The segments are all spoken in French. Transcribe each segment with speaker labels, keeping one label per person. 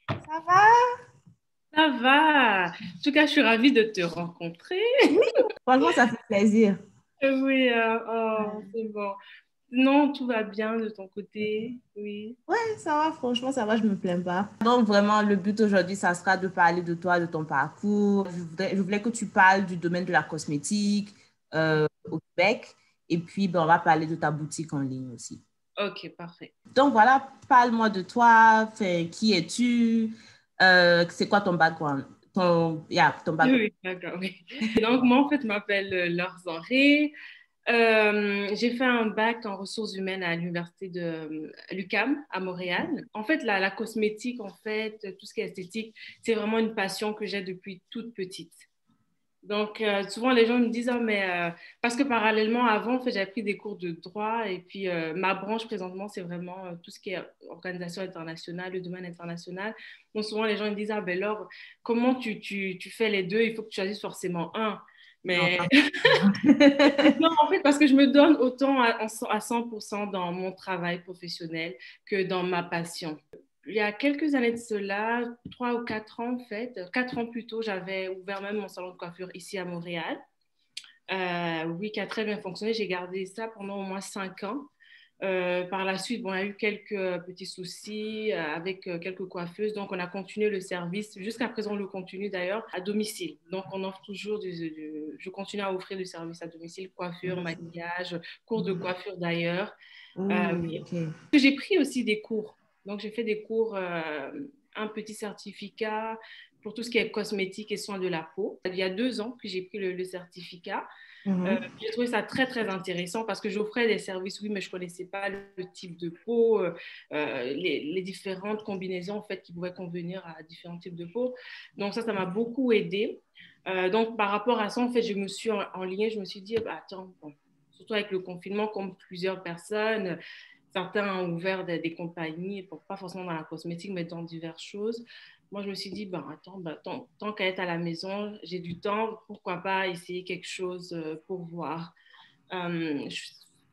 Speaker 1: Ça va?
Speaker 2: Ça va. En tout cas, je suis ravie de te rencontrer.
Speaker 1: Franchement, ça fait plaisir.
Speaker 2: Oui, c'est bon. Non, tout va bien de ton côté. Oui.
Speaker 1: Ouais, ça va, franchement, ça va, je me plains pas. Donc, vraiment, le but aujourd'hui, ça sera de parler de toi, de ton parcours. Je voulais que tu parles du domaine de la cosmétique au Québec. Et puis, ben, on va parler de ta boutique en ligne aussi.
Speaker 2: Ok, parfait.
Speaker 1: Donc, voilà, parle-moi de toi. Qui es-tu? C'est quoi ton background? Ton background.
Speaker 2: Oui, d'accord, oui. Donc, moi, en fait, je m'appelle Laure Zanré. J'ai fait un bac en ressources humaines à l'université de l'UQAM à Montréal. En fait, la cosmétique, en fait, tout ce qui est esthétique, c'est vraiment une passion que j'ai depuis toute petite. Donc, souvent, les gens me disent, ah, mais parce que parallèlement, avant, en fait, j'avais pris des cours de droit et puis ma branche présentement, c'est vraiment tout ce qui est organisation internationale, le domaine international. Donc, souvent, les gens me disent, ah, ben Laure, comment tu fais les deux? Il faut que tu choisisses forcément un.
Speaker 1: Non,
Speaker 2: Mais
Speaker 1: pas.
Speaker 2: non, en fait, parce que je me donne autant à 100% dans mon travail professionnel que dans ma passion. Il y a quelques années de cela, 3 ou 4 ans en fait, 4 ans plus tôt, j'avais ouvert même mon salon de coiffure ici à Montréal. Oui, qui a très bien fonctionné. J'ai gardé ça pendant au moins 5 ans. Par la suite, bon, il y a eu quelques petits soucis avec quelques coiffeuses. Donc, on a continué le service. Jusqu'à présent, on le continue d'ailleurs à domicile. Donc, on offre toujours je continue à offrir du service à domicile, coiffure, maquillage, cours de coiffure d'ailleurs.
Speaker 1: Ouh,
Speaker 2: Oui.
Speaker 1: ok.
Speaker 2: J'ai pris aussi des cours. Donc, j'ai fait des cours, un petit certificat pour tout ce qui est cosmétique et soins de la peau. Il y a 2 ans que j'ai pris le certificat.
Speaker 1: Mhm.
Speaker 2: J'ai trouvé ça très, très intéressant parce que j'offrais des services, oui, mais je ne connaissais pas le type de peau, les différentes combinaisons en fait, qui pouvaient convenir à différents types de peau. Donc, ça m'a beaucoup aidé. Donc, par rapport à ça, en fait, je me suis enlignée, je me suis dit, bah, attends, bon, surtout avec le confinement, comme plusieurs personnes, certains ont ouvert des compagnies, pas forcément dans la cosmétique, mais dans diverses choses. Moi, je me suis dit, ben, attends, ben, tant qu'à être à la maison, j'ai du temps, pourquoi pas essayer quelque chose pour voir.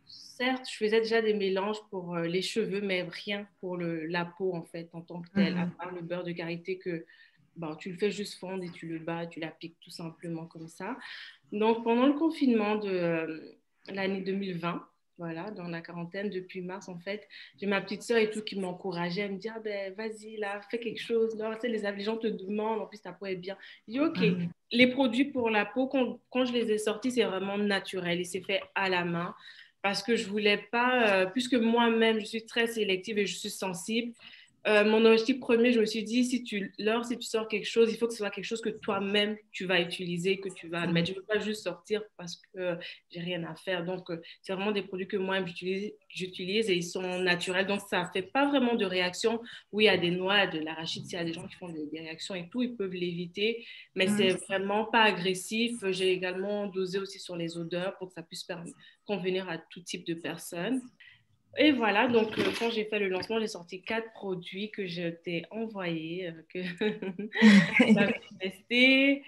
Speaker 2: Certes, je faisais déjà des mélanges pour les cheveux, mais rien pour la peau, en fait, en tant que telle, à
Speaker 1: Mhm.
Speaker 2: part le beurre de karité que ben, tu le fais juste fondre et tu le bats, tu l'appliques tout simplement comme ça. Donc, pendant le confinement de l'année 2020, voilà, dans la quarantaine, depuis mars, en fait, j'ai ma petite sœur et tout qui m'encourageait. Elle me dit, ah ben, vas-y, là, fais quelque chose. Là, tu sais, les gens te demandent, en plus, ta peau est bien. Je dis, OK.
Speaker 1: Mhm.
Speaker 2: Les produits pour la peau, quand je les ai sortis, c'est vraiment naturel et c'est fait à la main parce que je voulais pas, puisque moi-même, je suis très sélective et je suis sensible. Mon objectif premier, je me suis dit, si tu sors quelque chose, il faut que ce soit quelque chose que toi-même, tu vas utiliser, que tu vas mettre. Je ne veux pas juste sortir parce que j'ai rien à faire. Donc, c'est vraiment des produits que moi, j'utilise et ils sont naturels. Donc, ça ne fait pas vraiment de réaction. Oui, il y a des noix, de l'arachide, s'il y a des gens qui font des réactions et tout, ils peuvent l'éviter. Mais c'est
Speaker 1: Mhm.
Speaker 2: vraiment pas agressif. J'ai également dosé aussi sur les odeurs pour que ça puisse convenir à tout type de personnes. Et voilà, donc quand j'ai fait le lancement, j'ai sorti 4 produits que je t'ai envoyés, que tu as testé.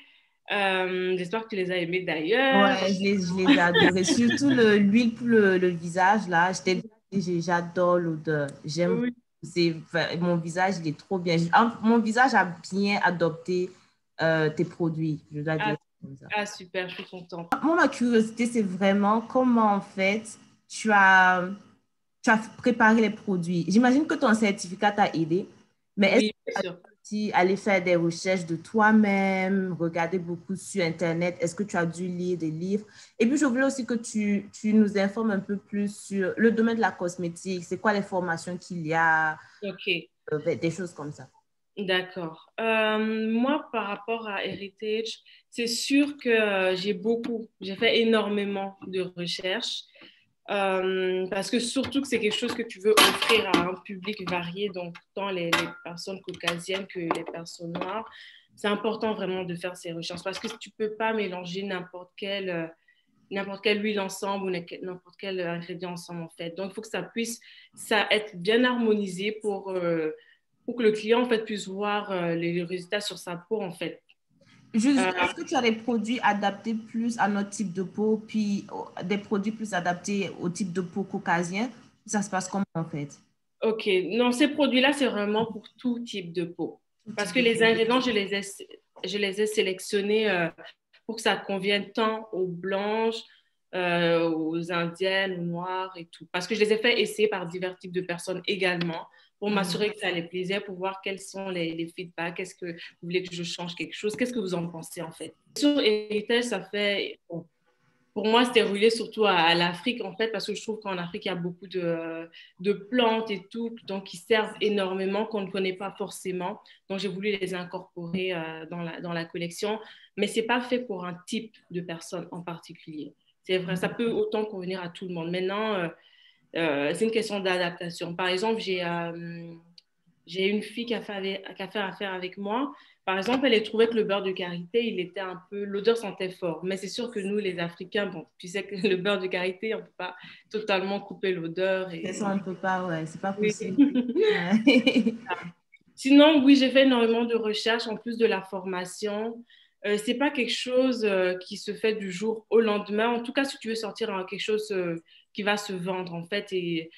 Speaker 2: J'espère que tu les as aimés d'ailleurs.
Speaker 1: Ouais, je les ai adorés. Surtout l'huile pour le visage, là. J'adore l'odeur. J'aime.
Speaker 2: Oui.
Speaker 1: Mon visage, il est trop bien. Mon visage a bien adopté tes produits, je dois dire
Speaker 2: Ah,
Speaker 1: comme ça.
Speaker 2: ah, super, je suis contente.
Speaker 1: Moi, ma curiosité, c'est vraiment comment, en fait, tu as, tu as préparé les produits. J'imagine que ton certificat t'a aidé, mais est-ce que
Speaker 2: Oui, bien
Speaker 1: tu as
Speaker 2: sûr.
Speaker 1: aussi aller faire des recherches de toi-même, regarder beaucoup sur Internet? Est-ce que tu as dû lire des livres? Et puis, je voulais aussi que tu nous informes un peu plus sur le domaine de la cosmétique. C'est quoi les formations qu'il y a,
Speaker 2: Ok.
Speaker 1: des choses comme ça.
Speaker 2: D'accord. Moi, par rapport à Heritage, c'est sûr que j'ai fait énormément de recherches parce que surtout que c'est quelque chose que tu veux offrir à un public varié, donc tant les personnes caucasiennes que les personnes noires. C'est important vraiment de faire ces recherches parce que tu peux pas mélanger n'importe quelle huile ensemble ou n'importe quel ingrédient ensemble en fait. Donc, il faut que ça être bien harmonisé pour que le client en fait puisse voir les résultats sur sa peau en fait.
Speaker 1: Juste,
Speaker 2: Euh,
Speaker 1: est-ce que tu as des produits adaptés plus à notre type de peau, puis des produits plus adaptés au type de peau caucasien? Ça se passe comment en fait?
Speaker 2: Ok, non, ces produits-là, c'est vraiment pour tout type de peau.
Speaker 1: Tout
Speaker 2: Parce
Speaker 1: type
Speaker 2: que
Speaker 1: de
Speaker 2: les
Speaker 1: produit.
Speaker 2: ingrédients, je les ai sélectionnés pour que ça convienne tant aux blanches, aux indiennes, aux noires et tout. Parce que je les ai fait essayer par divers types de personnes également pour
Speaker 1: Mhm.
Speaker 2: m'assurer que ça les plaisait, pour voir quels sont les feedbacks, est-ce que vous voulez que je change quelque chose, qu'est-ce que vous en pensez en fait. Sur Héritage, ça fait, bon, pour moi, c'était relié surtout à l'Afrique, en fait, parce que je trouve qu'en Afrique, il y a beaucoup de plantes et tout, donc qui servent énormément, qu'on ne connaît pas forcément. Donc, j'ai voulu les incorporer dans la collection. Mais ce n'est pas fait pour un type de personne en particulier. C'est vrai, ça peut autant convenir à tout le monde. Maintenant, c'est une question d'adaptation. Par exemple, j'ai une fille qui a fait affaire avec moi. Par exemple, elle trouvait que le beurre de karité, il était un peu, l'odeur sentait fort. Mais c'est sûr que nous, les Africains, bon, tu sais que le beurre de karité, on ne peut pas totalement couper l'odeur.
Speaker 1: C'est ça, on ne peut pas, ouais, c'est pas
Speaker 2: Oui.
Speaker 1: possible. Ouais.
Speaker 2: Sinon, oui, j'ai fait énormément de recherches en plus de la formation. C'est pas quelque chose qui se fait du jour au lendemain. En tout cas, si tu veux sortir quelque chose qui va se vendre en fait et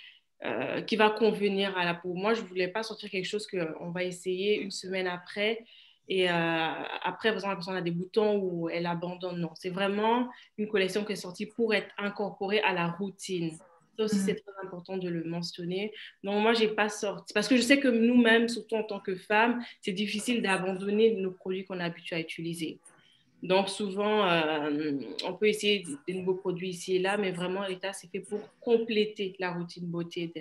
Speaker 2: qui va convenir à la peau. Moi, je voulais pas sortir quelque chose qu'on va essayer une semaine après et après, par exemple, la personne a des boutons ou elle abandonne. Non, c'est vraiment une collection qui est sortie pour être incorporée à la routine. Ça aussi, c'est très important de le mentionner. Donc, moi, j'ai pas sorti. Parce que je sais que nous-mêmes, surtout en tant que femmes, c'est difficile d'abandonner nos produits qu'on a habitué à utiliser. Donc, souvent, on peut essayer des nouveaux produits ici et là, mais vraiment, l'État, c'est fait pour compléter la routine beauté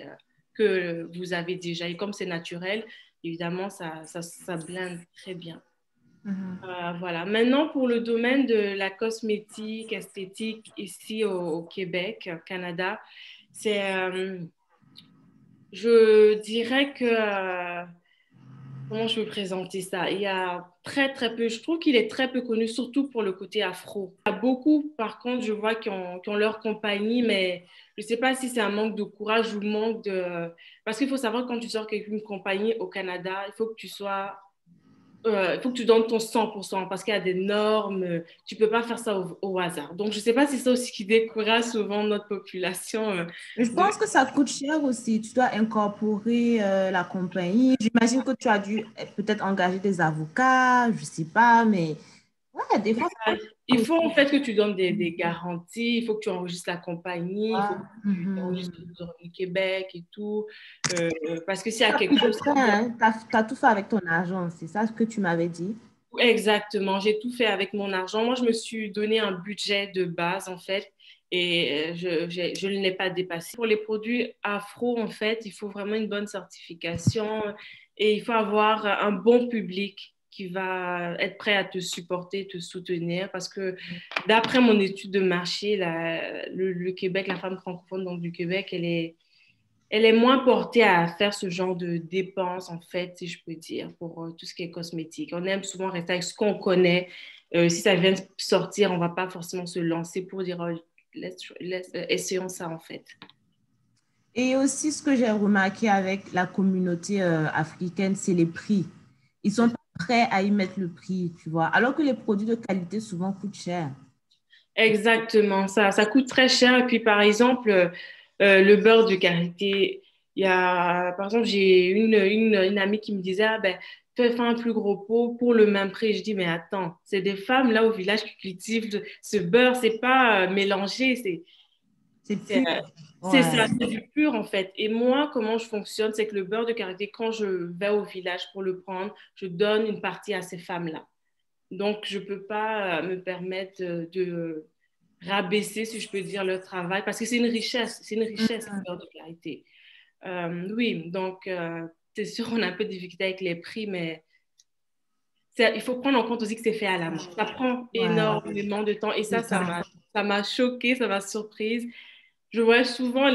Speaker 2: que vous avez déjà. Et comme c'est naturel, évidemment, ça blinde très bien.
Speaker 1: Mhm.
Speaker 2: Voilà. Maintenant, pour le domaine de la cosmétique, esthétique, ici au Québec, au Canada, c'est, je dirais que comment je peux présenter ça? Il y a très, très peu. Je trouve qu'il est très peu connu, surtout pour le côté afro. Il y a beaucoup, par contre, je vois qui ont leur compagnie, mais je ne sais pas si c'est un manque de courage ou manque de... Parce qu'il faut savoir que quand tu sors avec une compagnie au Canada, il faut que tu sois... il faut que tu donnes ton 100% parce qu'il y a des normes. Tu ne peux pas faire ça au hasard. Donc, je ne sais pas si c'est ça aussi qui décourage souvent notre population.
Speaker 1: Mais je pense que ça coûte cher aussi. Tu dois incorporer la compagnie. J'imagine que tu as dû peut-être engager des avocats, je sais pas, mais ouais, des fois, ça
Speaker 2: Il
Speaker 1: coûte
Speaker 2: faut en fait que tu donnes des garanties, il faut que tu enregistres la compagnie, il faut que
Speaker 1: pas.
Speaker 2: tu enregistres le du Québec et tout. Parce que s'il y a quelque
Speaker 1: Tout
Speaker 2: chose
Speaker 1: fait,
Speaker 2: qui doit...
Speaker 1: hein. T'as tout fait avec ton argent, c'est ça ce que tu m'avais dit.
Speaker 2: Exactement, j'ai tout fait avec mon argent. Moi, je me suis donné un budget de base en fait et je ne l'ai pas dépassé. Pour les produits afro, en fait, il faut vraiment une bonne certification et il faut avoir un bon public qui va être prêt à te supporter, te soutenir parce que d'après mon étude de marché, le Québec, la femme francophone donc, du Québec, elle est moins portée à faire ce genre de dépenses, en fait, si je peux dire, pour tout ce qui est cosmétique. On aime souvent rester avec ce qu'on connaît. Si ça vient de sortir, on ne va pas forcément se lancer pour dire, oh, essayons ça, en fait.
Speaker 1: Et aussi, ce que j'ai remarqué avec la communauté africaine, c'est les prix. Ils sont pas prêts à y mettre le prix, tu vois, alors que les produits de qualité souvent coûtent cher.
Speaker 2: Exactement, ça coûte très cher. Et puis, par exemple, le beurre de karité, il y a, par exemple, j'ai une amie qui me disait, ah ben, fais un plus gros pot pour le même prix. Je dis, mais attends, c'est des femmes là au village qui cultivent ce beurre, c'est pas mélangé,
Speaker 1: C'est
Speaker 2: c'est
Speaker 1: pur.
Speaker 2: c'est
Speaker 1: Ouais.
Speaker 2: ça, c'est du pur en fait. Et moi, comment je fonctionne, c'est que le beurre de karité, quand je vais au village pour le prendre, je donne une partie à ces femmes-là. Donc, je ne peux pas me permettre de rabaisser, si je peux dire, leur travail, parce que c'est une richesse, le beurre de karité. Oui, donc, c'est sûr, on a un peu de difficulté avec les prix, mais il faut prendre en compte aussi que c'est fait à la main. Ça prend
Speaker 1: Ouais,
Speaker 2: énormément de temps et
Speaker 1: c'est ça.
Speaker 2: ça m'a choquée, ça m'a surprise. Je vois souvent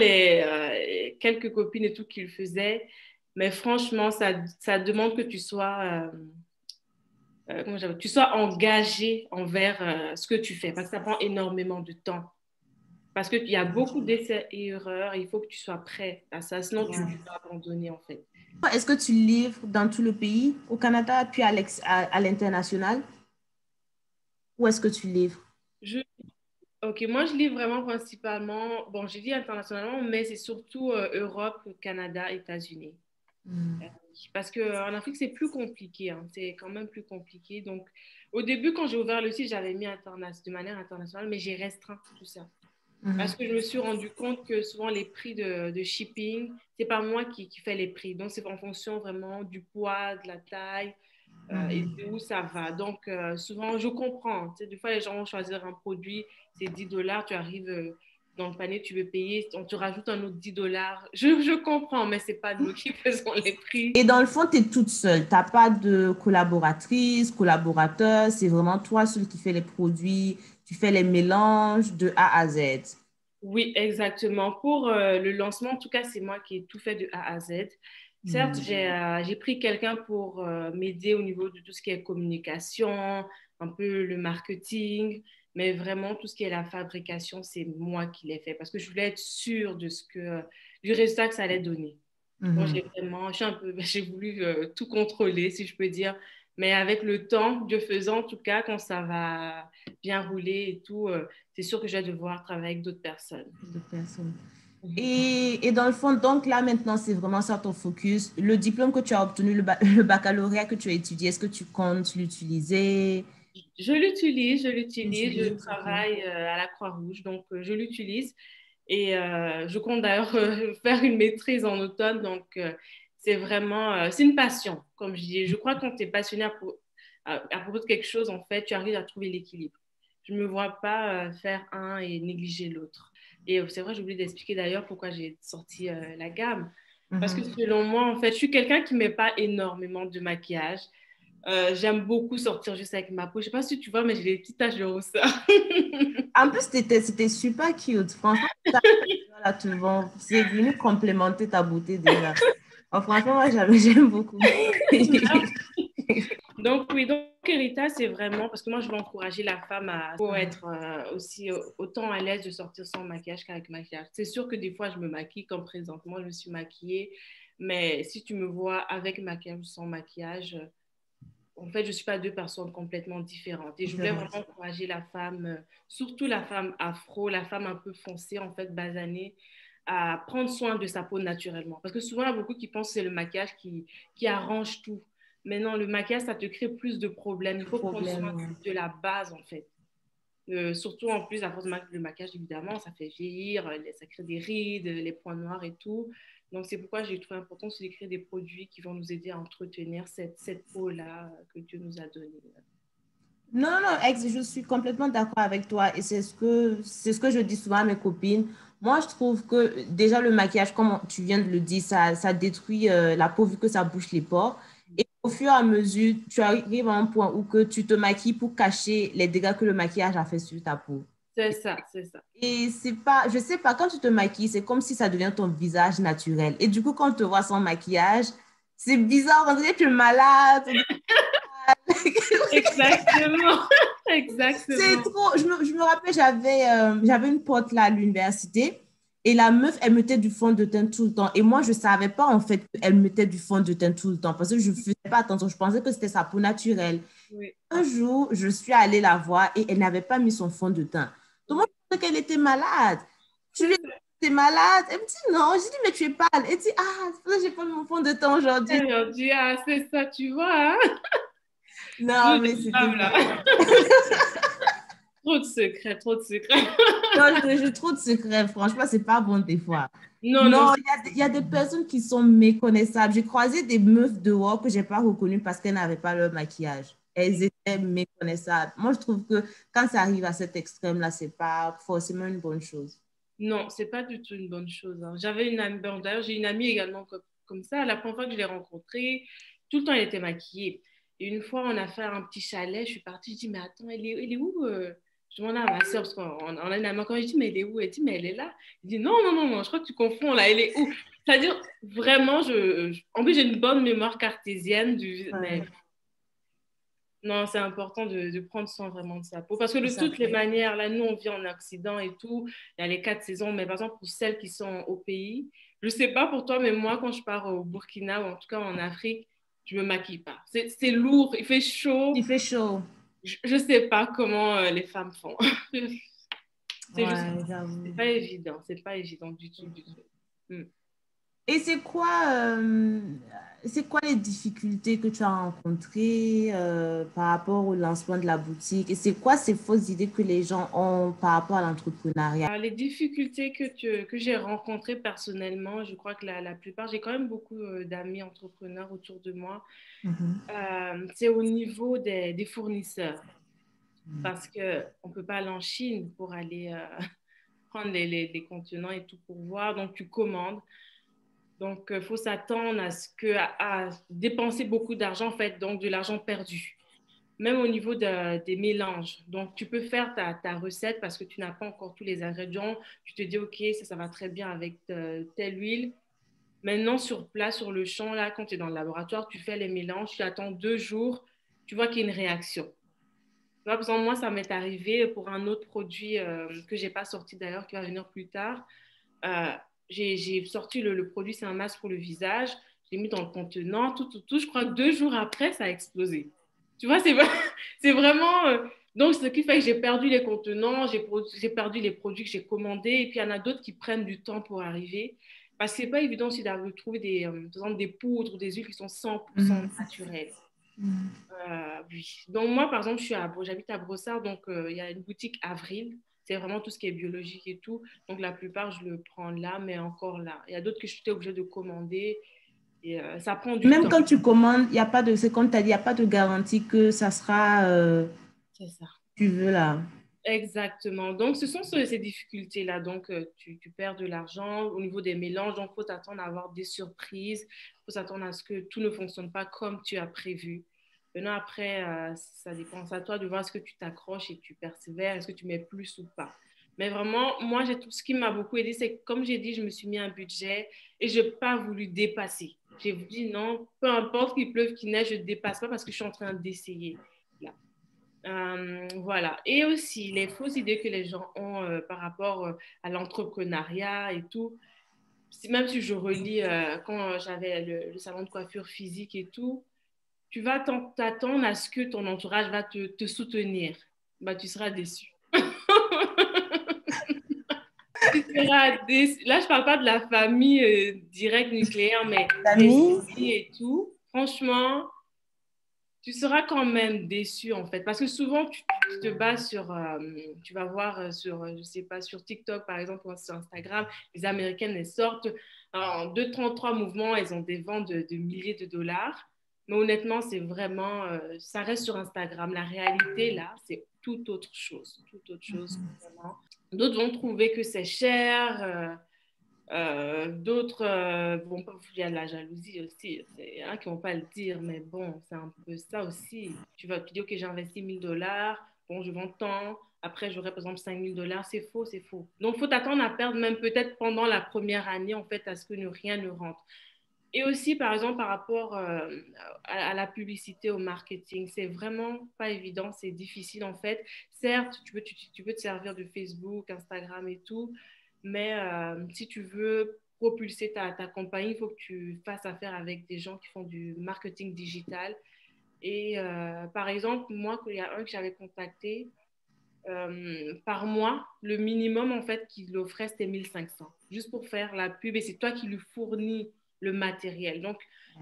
Speaker 2: quelques copines et tout qui le faisaient, mais franchement, ça demande que tu sois tu sois engagé envers ce que tu fais, parce que ça prend énormément de temps. Parce qu'il y a beaucoup d'essais et erreurs, et il faut que tu sois prêt à ça, sinon tu vas abandonner en fait.
Speaker 1: Est-ce que tu livres dans tout le pays, au Canada, puis à l'international? Où est-ce que tu livres?
Speaker 2: Je Ok, moi je lis vraiment principalement, bon, j'ai dit internationalement, mais c'est surtout Europe, Canada, États-Unis.
Speaker 1: Hmm.
Speaker 2: Euh, Parce qu'en Afrique, c'est plus compliqué, hein, c'est quand même plus compliqué. Donc, au début, quand j'ai ouvert le site, j'avais mis de manière internationale, mais j'ai restreint tout ça. Parce
Speaker 1: Mhm.
Speaker 2: que je me suis rendu compte que souvent les prix de shipping, c'est pas moi qui fais les prix. Donc, c'est en fonction vraiment du poids, de la taille et
Speaker 1: Mhm.
Speaker 2: de où ça va. Donc, souvent, je comprends. Tu sais, des fois, les gens vont choisir un produit, c'est 10 dollars, tu arrives dans le panier, tu veux payer, on te rajoute un autre 10 dollars. Je comprends, mais c'est pas nous qui faisons les prix.
Speaker 1: Et dans le fond, tu es toute seule. Tu n'as pas de collaboratrice, collaborateur. C'est vraiment toi seule qui fais les produits. Tu fais les mélanges de A à Z.
Speaker 2: Oui, exactement. Pour le lancement, en tout cas, c'est moi qui ai tout fait de A à Z. Certes,
Speaker 1: Hmm.
Speaker 2: j'ai pris quelqu'un pour m'aider au niveau de tout ce qui est communication, un peu le marketing, mais vraiment tout ce qui est la fabrication, c'est moi qui l'ai fait parce que je voulais être sûre du résultat que ça allait donner. Donc,
Speaker 1: Mhm.
Speaker 2: j'ai voulu tout contrôler, si je peux dire. Mais avec le temps, Dieu faisant, en tout cas, quand ça va bien rouler et tout, c'est sûr que je vais devoir travailler avec d'autres personnes.
Speaker 1: De personnes.
Speaker 2: Mhm.
Speaker 1: Et dans le fond, donc là maintenant, c'est vraiment ça ton focus. Le diplôme que tu as obtenu, le baccalauréat que tu as étudié, est-ce que tu comptes l'utiliser?
Speaker 2: Je l'utilise, je
Speaker 1: Utilise, ok.
Speaker 2: travaille à la Croix-Rouge, donc je l'utilise. Et je compte d'ailleurs faire une maîtrise en automne, donc c'est vraiment, c'est une passion, comme je dis. Je crois que quand tu es passionné à propos de quelque chose, en fait, tu arrives à trouver l'équilibre. Je ne me vois pas faire un et négliger l'autre. Et c'est vrai, j'ai oublié d'expliquer d'ailleurs pourquoi j'ai sorti la gamme. Parce que
Speaker 1: Mhm.
Speaker 2: selon moi, en fait, je suis quelqu'un qui ne met pas énormément de maquillage. J'aime beaucoup sortir juste avec ma peau. Je ne sais pas si tu vois, mais j'ai des petites taches de rousseur.
Speaker 1: En plus, c'était super cute. Franchement, ça, là, te vend. C'est venu complémenter ta beauté déjà. Oh, franchement, moi, j'aime beaucoup.
Speaker 2: Donc, oui, donc Erita, c'est vraiment parce que moi, je veux encourager la femme à faut être aussi autant à l'aise de sortir sans maquillage qu'avec maquillage. C'est sûr que des fois, je me maquille comme présentement, je me suis maquillée, mais si tu me vois avec maquillage ou sans maquillage, en fait, je ne suis pas deux personnes complètement différentes. Et je voulais vraiment
Speaker 1: Différente.
Speaker 2: encourager la femme, surtout la femme afro, la femme un peu foncée, en fait, basanée, à prendre soin de sa peau naturellement. Parce que souvent, il y a beaucoup qui pensent que c'est le maquillage qui arrange tout. Mais non, le maquillage, ça te crée plus de problèmes. Il faut prendre
Speaker 1: Problème,
Speaker 2: soin
Speaker 1: ouais.
Speaker 2: de la base, en fait. Surtout en plus, à force de le maquillage, évidemment, ça fait vieillir, ça crée des rides, les points noirs et tout. Donc, c'est pourquoi j'ai trouvé important de créer des produits qui vont nous aider à entretenir cette peau-là que Dieu nous a donnée.
Speaker 1: Non, non, non, je suis complètement d'accord avec toi et c'est ce que je dis souvent à mes copines. Moi, je trouve que déjà le maquillage, comme tu viens de le dire, ça détruit la peau vu que ça bouche les pores. Et au fur et à mesure, tu arrives à un point où que tu te maquilles pour cacher les dégâts que le maquillage a fait sur ta peau.
Speaker 2: C'est ça, c'est ça.
Speaker 1: Et c'est pas, je sais pas, quand tu te maquilles, c'est comme si ça devient ton visage naturel. Et du coup, quand on te voit sans maquillage, c'est bizarre, on dirait que tu es malade.
Speaker 2: Exactement,
Speaker 1: C'est
Speaker 2: exactement.
Speaker 1: trop. Je me rappelle, j'avais une pote là à l'université et la meuf, elle mettait du fond de teint tout le temps. Et moi, je ne savais pas en fait qu'elle mettait du fond de teint tout le temps parce que je ne faisais pas attention. Je pensais que c'était sa peau naturelle.
Speaker 2: Oui.
Speaker 1: Un jour, je suis allée la voir et elle n'avait pas mis son fond de teint. Donc, moi, je pensais qu'elle était malade. Je lui ai
Speaker 2: C'est
Speaker 1: dit, t'es malade? Elle me dit non. Je dis, mais tu es pâle. Elle dit, ah, c'est pour ça que j'ai pas mis mon fond de teint aujourd'hui.
Speaker 2: ça, on dit, ah, c'est ça, tu vois, hein?
Speaker 1: Non,
Speaker 2: Nous,
Speaker 1: mais
Speaker 2: les
Speaker 1: c'était
Speaker 2: femmes,
Speaker 1: vraiment.
Speaker 2: là. Trop de secrets, trop de secrets.
Speaker 1: Non, j'ai trop de secrets. Franchement, c'est pas bon des fois.
Speaker 2: Non, non,
Speaker 1: Non, il y a des personnes qui sont méconnaissables. J'ai croisé des meufs dehors que je n'ai pas reconnues parce qu'elles n'avaient pas leur maquillage. Elles étaient méconnaissables. Moi, je trouve que quand ça arrive à cet extrême-là, c'est pas forcément une bonne chose.
Speaker 2: non, c'est pas du tout une bonne chose, hein. J'avais une amie, bon, d'ailleurs, j'ai une amie également comme ça. La première fois que je l'ai rencontrée, tout le temps, elle était maquillée. Et une fois, on a fait un petit chalet. Je suis partie, je dis, mais attends, elle est où Je demande à ma soeur, parce qu'on a une amie. Quand je dis, mais elle est où? Elle dit, mais elle est là. Elle dit, non, non, non, non, je crois que tu confonds là. Elle est où? C'est-à-dire, vraiment, en plus, j'ai une bonne mémoire cartésienne. Mais
Speaker 1: Ouais,
Speaker 2: non, c'est important de prendre soin vraiment de sa peau. Parce que
Speaker 1: de
Speaker 2: de
Speaker 1: sa
Speaker 2: toutes les
Speaker 1: peau.
Speaker 2: manières, là, nous, on vit en Occident et tout. Il y a les 4 saisons. Mais par exemple, pour celles qui sont au pays, je ne sais pas pour toi, mais moi, quand je pars au Burkina ou en tout cas en Afrique, je ne me maquille pas. C'est lourd, il fait chaud.
Speaker 1: Il fait chaud.
Speaker 2: Je ne sais pas comment les femmes font. C'est juste,
Speaker 1: Ouais, j'avoue.
Speaker 2: c'est pas évident du tout, du tout. Mm.
Speaker 1: Et c'est quoi les difficultés que tu as rencontrées par rapport au lancement de la boutique? Et c'est quoi ces fausses idées que les gens ont par rapport à l'entrepreneuriat?
Speaker 2: Les difficultés que j'ai rencontrées personnellement, je crois que la plupart, j'ai quand même beaucoup d'amis entrepreneurs autour de moi,
Speaker 1: Mhm.
Speaker 2: c'est au niveau des fournisseurs. Parce qu'on ne peut pas aller en Chine pour aller prendre les contenants et tout pour voir. Donc, tu commandes. Donc, il faut s'attendre à dépenser beaucoup d'argent, en fait, donc de l'argent perdu. Même au niveau des mélanges. Donc, tu peux faire ta recette parce que tu n'as pas encore tous les ingrédients. Tu te dis, OK, ça va très bien avec telle huile. Maintenant, sur place, sur le champ, là, quand tu es dans le laboratoire, tu fais les mélanges, tu attends 2 jours, tu vois qu'il y a une réaction. Tu vois, par exemple, moi, ça m'est arrivé pour un autre produit que je n'ai pas sorti d'ailleurs, qui va venir plus tard. Euh, j'ai sorti le produit, c'est un masque pour le visage. Je l'ai mis dans le contenant, tout, tout, tout. Je crois que 2 jours après, ça a explosé. Tu vois, c'est vraiment. Donc, ce qui fait que j'ai perdu les contenants, j'ai perdu les produits que j'ai commandés. Et puis, il y en a d'autres qui prennent du temps pour arriver. Parce que ce n'est pas évident aussi de trouver par exemple, des poudres ou des huiles qui sont 100%
Speaker 1: Mhm.
Speaker 2: naturelles.
Speaker 1: Mhm.
Speaker 2: Oui. Donc, moi, par exemple, j'habite à Brossard, donc il y a une boutique Avril. C'est vraiment tout ce qui est biologique et tout. Donc, la plupart, je le prends là, mais encore là. Il y a d'autres que je suis obligée de commander et ça prend du
Speaker 1: Même
Speaker 2: temps.
Speaker 1: quand tu commandes, il y a pas de, c'est comme tu as dit, il n'y a pas de garantie que ça sera,
Speaker 2: C'est ça.
Speaker 1: tu veux là.
Speaker 2: Exactement. Donc, ce sont ces difficultés-là. Donc, tu perds de l'argent au niveau des mélanges. Donc, il faut t'attendre à avoir des surprises. Il faut s'attendre à ce que tout ne fonctionne pas comme tu as prévu. Maintenant, après, ça dépend. C'est à toi de voir est-ce que tu t'accroches et tu persévères, est-ce que tu mets plus ou pas. Mais vraiment, moi, tout ce qui m'a beaucoup aidé, c'est que, comme j'ai dit, je me suis mis un budget et je n'ai pas voulu dépasser. J'ai dit non, peu importe qu'il pleuve, qu'il neige, je ne dépasse pas parce que je suis en train d'essayer. Là. Voilà. Et aussi, les fausses idées que les gens ont par rapport à l'entrepreneuriat et tout. Même si je relis quand j'avais le salon de coiffure physique et tout, tu vas t'attendre à ce que ton entourage va te soutenir. Bah, tu seras déçu. Tu seras déçu. Là, je ne parle pas de la famille directe nucléaire, mais les
Speaker 1: Amis?
Speaker 2: amis et tout. Franchement, tu seras quand même déçu en fait parce que souvent tu te bases sur tu vas voir sur je sais pas sur TikTok par exemple ou sur Instagram les Américaines elles sortent en 2 33 mouvements elles ont des ventes de milliers de dollars mais honnêtement c'est vraiment ça reste sur Instagram la réalité là c'est tout autre chose vraiment. D'autres vont trouver que c'est cher d'autres, bon, il y a de la jalousie aussi. Il y en a qui ne vont pas le dire, mais bon, c'est un peu ça aussi. Tu vas te dire que j'ai investi 1000 dollars, bon, je vends tant, après j'aurai par exemple 5000 dollars, c'est faux, c'est faux. Donc, il faut t'attendre à perdre même peut-être pendant la première année, en fait, à ce que rien ne rentre. Et aussi, par exemple, par rapport à la publicité, au marketing, c'est vraiment pas évident, c'est difficile en fait. Certes, tu peux te servir de Facebook, Instagram et tout, mais si tu veux propulser ta compagnie, il faut que tu fasses affaire avec des gens qui font du marketing digital. Et par exemple, moi, il y a un que j'avais contacté, par mois, le minimum en fait qu'il offrait, c'était 1500 juste pour faire la pub et c'est toi qui lui fournis le matériel. Donc,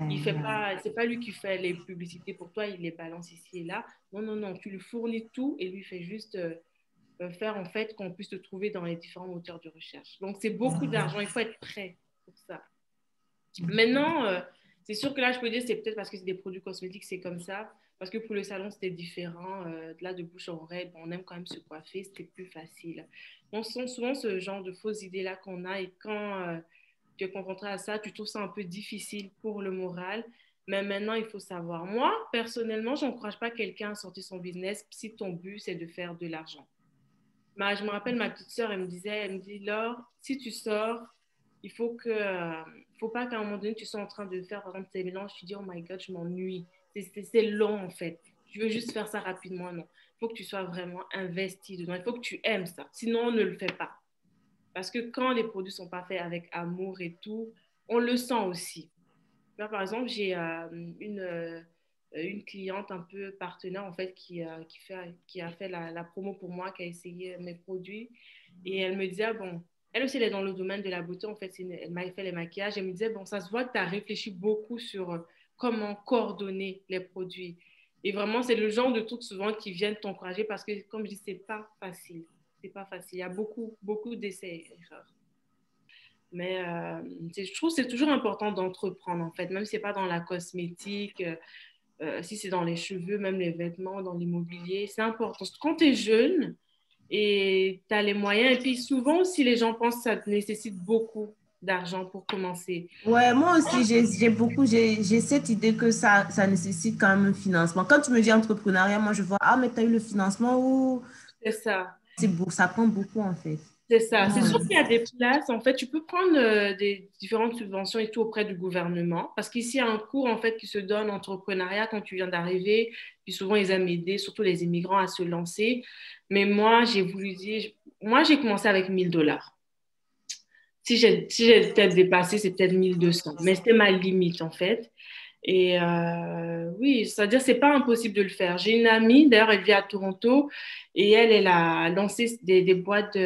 Speaker 2: il fait pas, c'est pas lui qui fait les publicités pour toi, il les balance ici et là. Non, non, non, tu lui fournis tout et lui fait juste faire en fait qu'on puisse te trouver dans les différents moteurs de recherche. Donc, c'est beaucoup d'argent, il faut être prêt pour ça. Maintenant, c'est sûr que là, je peux dire c'est peut-être parce que c'est des produits cosmétiques, c'est comme ça. Parce que pour le salon, c'était différent. Là, de bouche à oreille, bon, on aime quand même se coiffer, c'était plus facile. Donc, ce sont souvent ce genre de fausses idées-là qu'on a. Et quand tu es confronté à ça, tu trouves ça un peu difficile pour le moral. Mais maintenant, il faut savoir. Moi, personnellement, je n'encourage pas quelqu'un à sortir son business si ton but, c'est de faire de l'argent. Je me rappelle, ma petite sœur, elle me dit, Laure, si tu sors, faut pas qu'à un moment donné, tu sois en train de faire, par exemple, tes mélanges, tu dis, oh my God, je m'ennuie. C'est long, en fait. Je veux juste faire ça rapidement. Non. Il faut que tu sois vraiment investi dedans. Il faut que tu aimes ça. Sinon, on ne le fait pas. Parce que quand les produits sont pas faits avec amour et tout, on le sent aussi. Là, par exemple, j'ai une cliente un peu partenaire en fait qui a fait la promo pour moi, qui a essayé mes produits. Et elle me disait, ah, bon, elle aussi, elle est dans le domaine de la beauté. En fait, elle m'a fait les maquillages. Elle me disait, bon, ça se voit que tu as réfléchi beaucoup sur comment coordonner les produits. Et vraiment, c'est le genre de trucs souvent qui viennent t'encourager parce que, comme je dis, c'est pas facile. C'est pas facile. Il y a beaucoup, beaucoup d'essais et erreurs. Mais je trouve que c'est toujours important d'entreprendre, en fait, même si ce n'est pas dans la cosmétique, si c'est dans les cheveux, même les vêtements, dans l'immobilier. C'est important. Quand tu es jeune et tu as les moyens, et puis souvent, si les gens pensent que ça te nécessite beaucoup d'argent pour commencer.
Speaker 1: Ouais, moi aussi, j'ai cette idée que ça nécessite quand même un financement. Quand tu me dis entrepreneuriat, moi, je vois, ah, mais tu as eu le financement ou
Speaker 2: C'est ça.
Speaker 1: c'est beau, ça prend beaucoup, en fait.
Speaker 2: C'est ça. C'est sûr
Speaker 1: Ouais.
Speaker 2: qu'il y a des places. En fait, tu peux prendre des différentes subventions et tout auprès du gouvernement. Parce qu'ici, il y a un cours en fait qui se donne en entrepreneuriat quand tu viens d'arriver. Puis souvent, ils aiment aider, surtout les immigrants, à se lancer. Mais moi, j'ai voulu dire, moi, j'ai commencé avec 1 000 $. Si j'ai peut-être dépassé, c'est peut-être 1 200. Mais c'était ma limite, en fait. Et oui, c'est-à-dire c'est pas impossible de le faire. J'ai une amie, d'ailleurs, elle vit à Toronto et elle a lancé des boîtes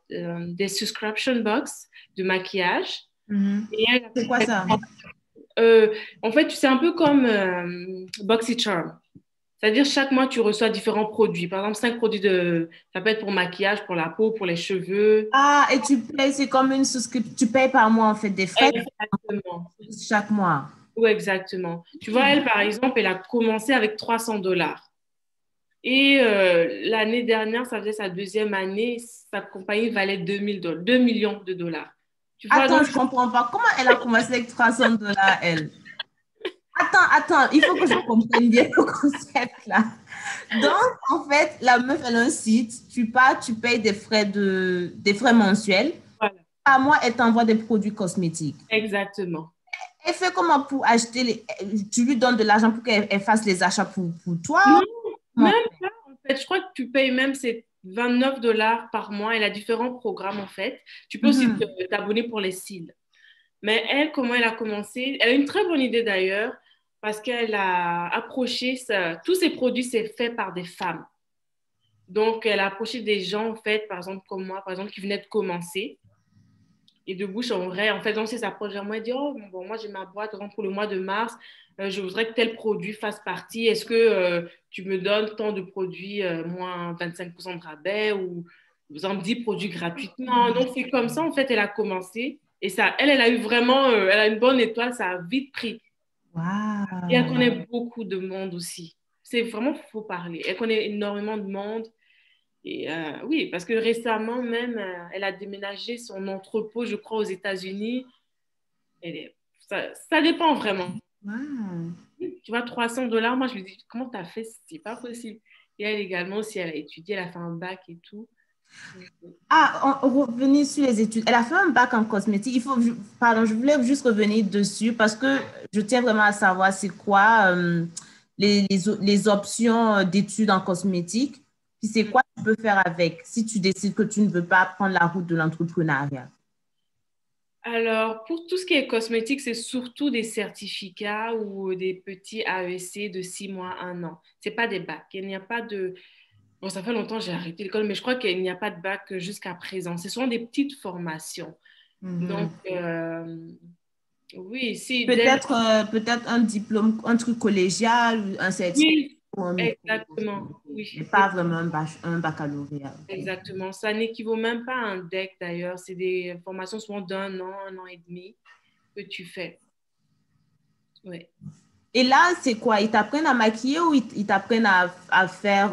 Speaker 2: des subscription box de maquillage.
Speaker 1: Mhm.
Speaker 2: Et elle,
Speaker 1: C'est quoi ça?
Speaker 2: en fait, c'est un peu comme BoxyCharm. C'est-à-dire chaque mois, tu reçois différents produits. Par exemple, 5 produits ça peut être pour maquillage, pour la peau, pour les cheveux.
Speaker 1: Ah, et tu payes, c'est comme une souscription, tu payes par mois, en fait, des frais
Speaker 2: Exactement.
Speaker 1: chaque mois.
Speaker 2: Oui, exactement. Tu vois, elle, par exemple, elle a commencé avec 300 $. Et l'année dernière, ça faisait sa deuxième année, sa compagnie valait 2 000 $, 2 millions de dollars. Tu vois,
Speaker 1: Attends,
Speaker 2: donc,
Speaker 1: je comprends pas. Comment elle a commencé avec 300 $, elle? Attends, il faut que je comprenne bien le concept là. Donc, en fait, la meuf, elle a un site, tu pars, tu payes des frais mensuels.
Speaker 2: voilà,
Speaker 1: Par mois, elle t'envoie des produits cosmétiques.
Speaker 2: exactement.
Speaker 1: Elle fait comment pour acheter tu lui donnes de l'argent pour qu'elle fasse les achats pour toi?
Speaker 2: Non,
Speaker 1: Comment?
Speaker 2: même pas, en fait. Je crois que tu payes même ces 29 $ par mois. Elle a différents programmes, en fait. Tu peux aussi
Speaker 1: Mhm.
Speaker 2: t'abonner pour les cils. Mais elle, comment elle a commencé? Elle a une très bonne idée d'ailleurs, parce qu'elle a approché tous ses produits, c'est fait par des femmes. Donc, elle a approché des gens, en fait, par exemple, comme moi, par exemple, qui venaient de commencer. Et de bouche en vrai, en fait, donc, c'est sa s'approche vers moi et dit, oh, bon, moi, j'ai ma boîte, par exemple, pour le mois de mars, je voudrais que tel produit fasse partie. Est-ce que tu me donnes tant de produits, moins 25% de rabais ou, par exemple, 10 produits gratuitement? Donc, c'est comme ça, en fait, elle a commencé. Et ça, elle a eu vraiment, elle a une bonne étoile, ça a vite pris. Et elle
Speaker 1: Waouh.
Speaker 2: connaît beaucoup de monde aussi. C'est vraiment, faut parler. Elle connaît énormément de monde. Et oui, parce que récemment même, elle a déménagé son entrepôt, je crois, aux États-Unis. Ça dépend vraiment.
Speaker 1: Waouh.
Speaker 2: Tu vois, 300 $, moi je me dis, comment tu as fait? C'est pas possible. Et elle également, si elle a étudié, elle a fait un bac et tout.
Speaker 1: Ah, on revenir sur les études. Elle a fait un bac en cosmétique. Pardon, je voulais juste revenir dessus parce que je tiens vraiment à savoir c'est quoi les options d'études en cosmétique. Puis c'est quoi tu peux faire avec si tu décides que tu ne veux pas prendre la route de l'entrepreneuriat.
Speaker 2: Alors, pour tout ce qui est cosmétique, c'est surtout des certificats ou des petits AEC de 6 mois, 1 an. C'est pas des bacs. Il n'y a pas de. Bon, ça fait longtemps que j'ai arrêté l'école, mais je crois qu'il n'y a pas de bac jusqu'à présent. Ce sont des petites formations. Donc,
Speaker 1: Mhm.
Speaker 2: oui, si
Speaker 1: Peut-être un diplôme, un truc collégial, ou un certificat
Speaker 2: oui,
Speaker 1: ou un
Speaker 2: exactement. Oui,
Speaker 1: mais pas vraiment un baccalauréat. Ok.
Speaker 2: exactement. Ça n'équivaut même pas à un DEC d'ailleurs. C'est des formations souvent d'1 an, 1 an et demi que tu fais. Oui.
Speaker 1: Et là, c'est quoi? Ils t'apprennent à maquiller ou ils t'apprennent à faire,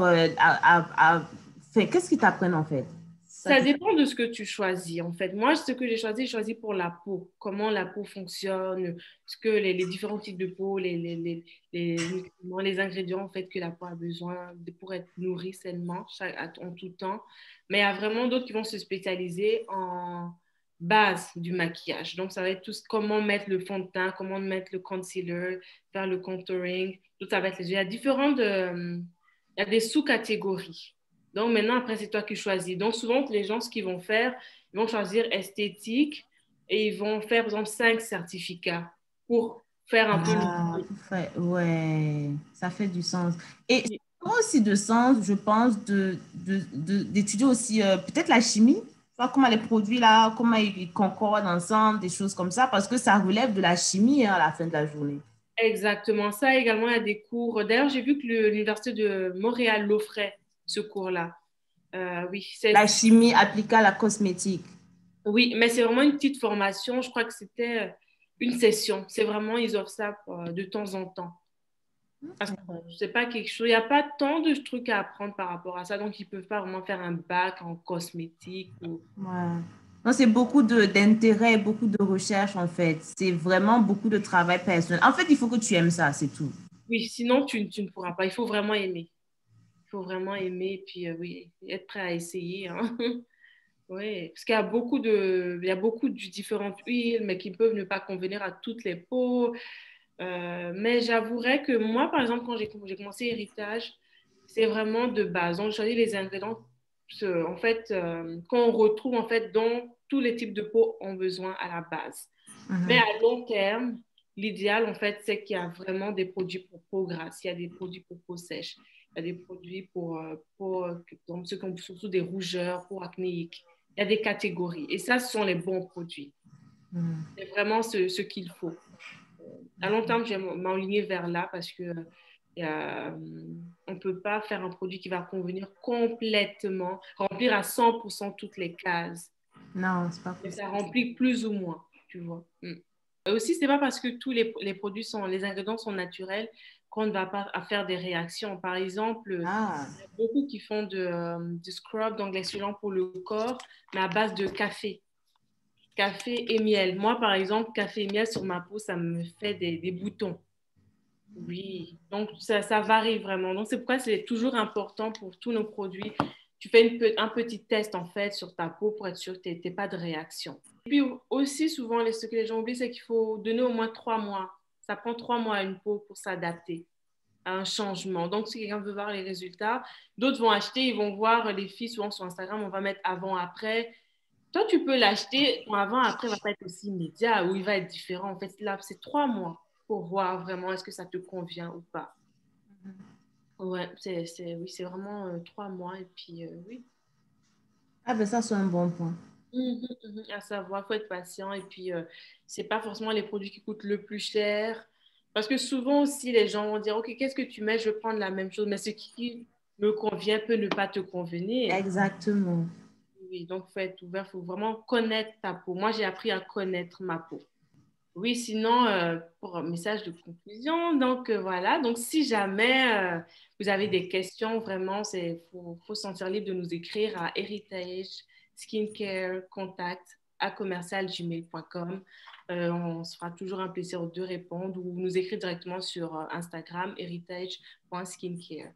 Speaker 1: qu'est-ce qu'ils t'apprennent en fait? Ça,
Speaker 2: Ça dépend de ce que tu choisis, en fait. Moi, ce que j'ai choisi pour la peau. Comment la peau fonctionne, ce que les différents types de peau, les nutriments, les ingrédients, en fait, que la peau a besoin pour être nourrie sainement en tout temps. Mais il y a vraiment d'autres qui vont se spécialiser en base du maquillage. Donc, ça va être tout comment mettre le fond de teint, comment mettre le concealer, faire le contouring. Tout ça va être il y a il y a des sous-catégories. Donc maintenant, après, c'est toi qui choisis. Donc souvent, les gens, ce qu'ils vont faire, ils vont choisir esthétique et ils vont faire, par exemple, 5 certificats pour faire un peu
Speaker 1: ah,
Speaker 2: le.
Speaker 1: ouais, ça fait du sens. Et ça a aussi de sens, je pense, d'étudier aussi peut-être la chimie, voir comment les produits là, comment ils concordent ensemble, des choses comme ça, parce que ça relève de la chimie hein, à la fin de la journée.
Speaker 2: Exactement. Ça également, il y a des cours. D'ailleurs, j'ai vu que l'Université de Montréal l'offrait, ce cours-là. Oui,
Speaker 1: La chimie appliquée à la cosmétique.
Speaker 2: oui, mais c'est vraiment une petite formation. Je crois que c'était une session. C'est vraiment, ils offrent ça de temps en temps. Parce que bon, c'est pas quelque chose, il n'y a pas tant de trucs à apprendre par rapport à ça, donc ils peuvent pas vraiment faire un bac en cosmétique ou...
Speaker 1: Ouais. Non, c'est beaucoup d'intérêt, beaucoup de recherche en fait. C'est vraiment beaucoup de travail personnel. En fait, il faut que tu aimes ça, c'est tout.
Speaker 2: Oui, sinon tu ne pourras pas. Il faut vraiment aimer. Il faut vraiment aimer et puis oui, être prêt à essayer, hein. Oui, parce qu'il y a il y a beaucoup de différentes huiles, mais qui peuvent ne pas convenir à toutes les peaux. Mais j'avouerais que moi, par exemple, quand j'ai commencé Héritage, c'est vraiment de base. Donc, j'ai choisi les ingrédients en fait, qu'on retrouve en fait dont tous les types de peau ont besoin à la base. Mais
Speaker 1: Mhm.
Speaker 2: à long terme, l'idéal, en fait, c'est qu'il y a vraiment des produits pour peau grasse, il y a des produits pour peau sèche, il y a des produits pour ceux qui ont surtout des rougeurs, pour acnéiques. Il y a des catégories. Et ça, ce sont les bons produits.
Speaker 1: Mhm.
Speaker 2: C'est vraiment ce qu'il faut. À long terme, je vais m'enligner vers là parce que on ne peut pas faire un produit qui va convenir complètement, remplir à 100% toutes les cases.
Speaker 1: Non, c'est pas
Speaker 2: Mais
Speaker 1: possible.
Speaker 2: ça remplit plus ou moins, tu vois. Mm. Et aussi, c'est pas parce que tous les produits les ingrédients sont naturels qu'on ne va pas faire des réactions. Par exemple,
Speaker 1: Ah,
Speaker 2: il y a beaucoup qui font du scrub, donc l'exfoliant pour le corps, mais à base de café et miel. Moi, par exemple, café et miel sur ma peau, ça me fait des boutons. Oui, donc ça varie vraiment. Donc c'est pourquoi c'est toujours important pour tous nos produits. Tu fais un petit test en fait sur ta peau pour être sûr que tu n'aies pas de réaction. Et puis aussi souvent, ce que les gens oublient, c'est qu'il faut donner au moins 3 mois. Ça prend 3 mois à une peau pour s'adapter à un changement. Donc si quelqu'un veut voir les résultats, d'autres vont acheter, ils vont voir les filles souvent sur Instagram, on va mettre avant, après. Toi, tu peux l'acheter, ton avant-après va pas être aussi immédiat ou il va être différent. En fait, là, c'est 3 mois pour voir vraiment est-ce que ça te convient ou pas. Ouais, oui, c'est vraiment 3 mois et puis oui.
Speaker 1: ah ben ça, c'est un bon point.
Speaker 2: À savoir, il faut être patient et puis c'est pas forcément les produits qui coûtent le plus cher. Parce que souvent aussi, les gens vont dire, OK, qu'est-ce que tu mets? Je vais prendre la même chose, mais ce qui me convient peut ne pas te convenir.
Speaker 1: Exactement.
Speaker 2: Oui, donc il faut être ouvert, il faut vraiment connaître ta peau. Moi, j'ai appris à connaître ma peau. Oui, sinon, pour un message de conclusion, donc voilà, donc si jamais vous avez des questions, vraiment, faut se sentir libre de nous écrire à héritage skincare contact @commercialgmail.com. On se fera toujours un plaisir de répondre ou nous écrire directement sur Instagram heritage.skincare.